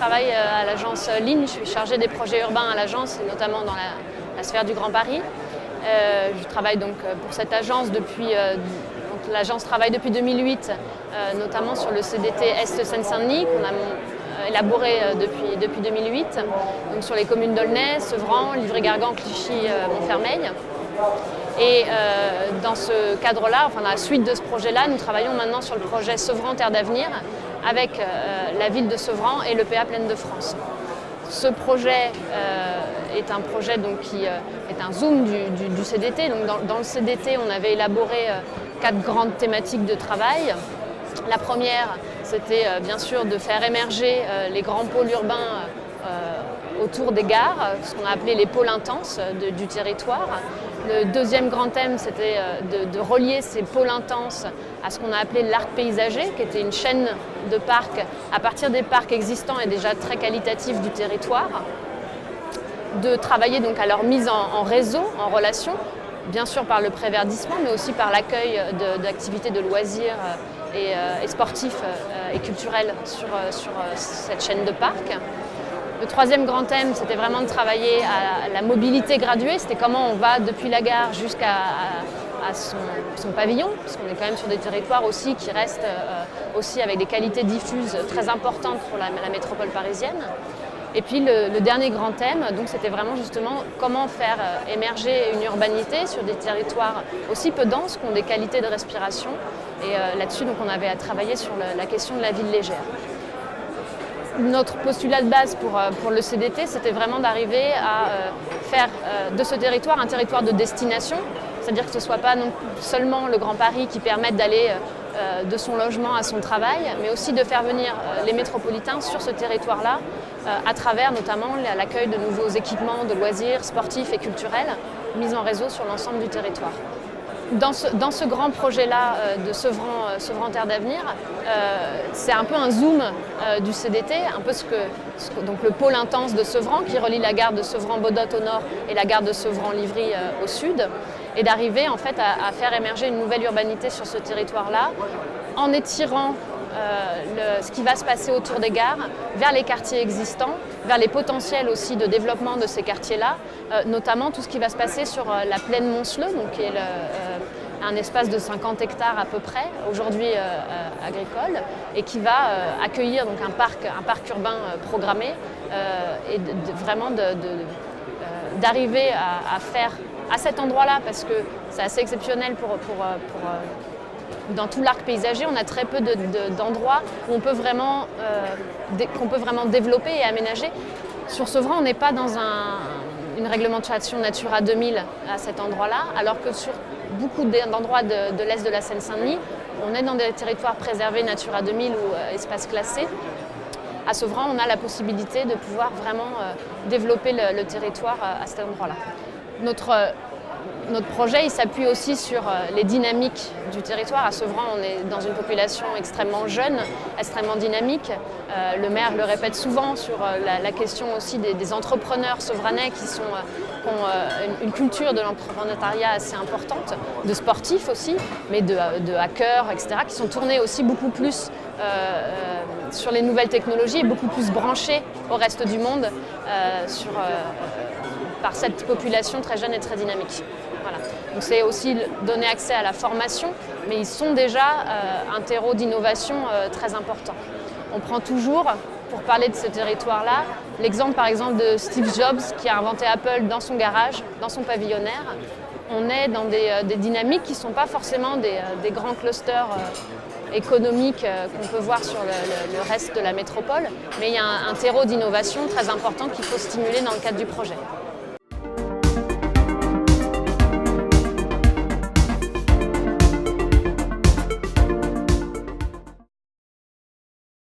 travaille à l'agence Ligne, je suis chargée des projets urbains à l'agence, et notamment dans la sphère du Grand Paris. Je travaille donc pour cette agence depuis... L'agence travaille depuis 2008, notamment sur le CDT Est Seine-Saint-Denis, qu'on a élaboré depuis 2008, donc sur les communes d'Aulnay, Sevran, Livry-Gargan, Clichy, Montfermeil. Et dans ce cadre-là, enfin dans la suite de ce projet-là, nous travaillons maintenant sur le projet Sevran Terre d'Avenir avec la ville de Sevran et l'EPA Plaine de France. Ce projet est un projet donc, qui est un zoom du CDT. Donc dans le CDT, on avait élaboré 4 grandes thématiques de travail. La première, c'était bien sûr de faire émerger les grands pôles urbains autour des gares, ce qu'on a appelé les pôles intenses du territoire. Le deuxième grand thème, c'était de relier ces pôles intenses à ce qu'on a appelé l'arc paysager, qui était une chaîne de parcs à partir des parcs existants et déjà très qualitatifs du territoire. De travailler donc à leur mise en réseau, en relation, bien sûr par le préverdissement, mais aussi par l'accueil d'activités de loisirs et sportifs et culturels sur cette chaîne de parcs. Le troisième grand thème, c'était vraiment de travailler à la mobilité graduée. C'était comment on va depuis la gare jusqu'à son pavillon, parce qu'on est quand même sur des territoires aussi qui restent aussi avec des qualités diffuses très importantes pour la métropole parisienne. Et puis le dernier grand thème, donc c'était vraiment justement comment faire émerger une urbanité sur des territoires aussi peu denses, qui ont des qualités de respiration. Et là-dessus, donc, on avait à travailler sur la question de la ville légère. Notre postulat de base pour le CDT, c'était vraiment d'arriver à faire de ce territoire un territoire de destination, c'est-à-dire que ce ne soit pas non seulement le Grand Paris qui permette d'aller de son logement à son travail, mais aussi de faire venir les métropolitains sur ce territoire-là, à travers notamment l'accueil de nouveaux équipements de loisirs sportifs et culturels mis en réseau sur l'ensemble du territoire. Dans ce grand projet-là de Sevran Terre d'Avenir, c'est un peu un zoom du CDT, un peu donc le pôle intense de Sevran qui relie la gare de Sevran-Beaudotte au nord et la gare de Sevran-Livry au sud, et d'arriver en fait à faire émerger une nouvelle urbanité sur ce territoire-là en étirant ce qui va se passer autour des gares vers les quartiers existants, vers les potentiels aussi de développement de ces quartiers-là, notamment tout ce qui va se passer sur la plaine Monceleux, donc qui est un espace de 50 hectares à peu près, aujourd'hui agricole, et qui va accueillir donc un parc urbain programmé, et vraiment d'arriver à faire à cet endroit-là, parce que c'est assez exceptionnel dans tout l'arc paysager, on a très peu d'endroits où on peut vraiment, qu'on peut vraiment développer et aménager. Sur Sevran, on n'est pas dans une réglementation Natura 2000 à cet endroit-là, alors que sur beaucoup d'endroits de l'est de la Seine-Saint-Denis, on est dans des territoires préservés Natura 2000 ou espaces classés. À Sevran, on a la possibilité de pouvoir vraiment développer le territoire à cet endroit-là. Notre projet il s'appuie aussi sur les dynamiques du territoire. À Sevran, on est dans une population extrêmement jeune, extrêmement dynamique. Le maire le répète souvent sur la question aussi des entrepreneurs sevranais qui ont une culture de l'entrepreneuriat assez importante, de sportifs aussi, mais de hackers, etc., qui sont tournés aussi beaucoup plus sur les nouvelles technologies et beaucoup plus branchés au reste du monde par cette population très jeune et très dynamique. Voilà. Donc c'est aussi donner accès à la formation, mais ils sont déjà un terreau d'innovation très important. On prend toujours, pour parler de ce territoire-là, l'exemple par exemple de Steve Jobs qui a inventé Apple dans son garage, dans son pavillonnaire. On est dans des dynamiques qui ne sont pas forcément des grands clusters économiques qu'on peut voir sur le reste de la métropole, mais il y a un terreau d'innovation très important qu'il faut stimuler dans le cadre du projet.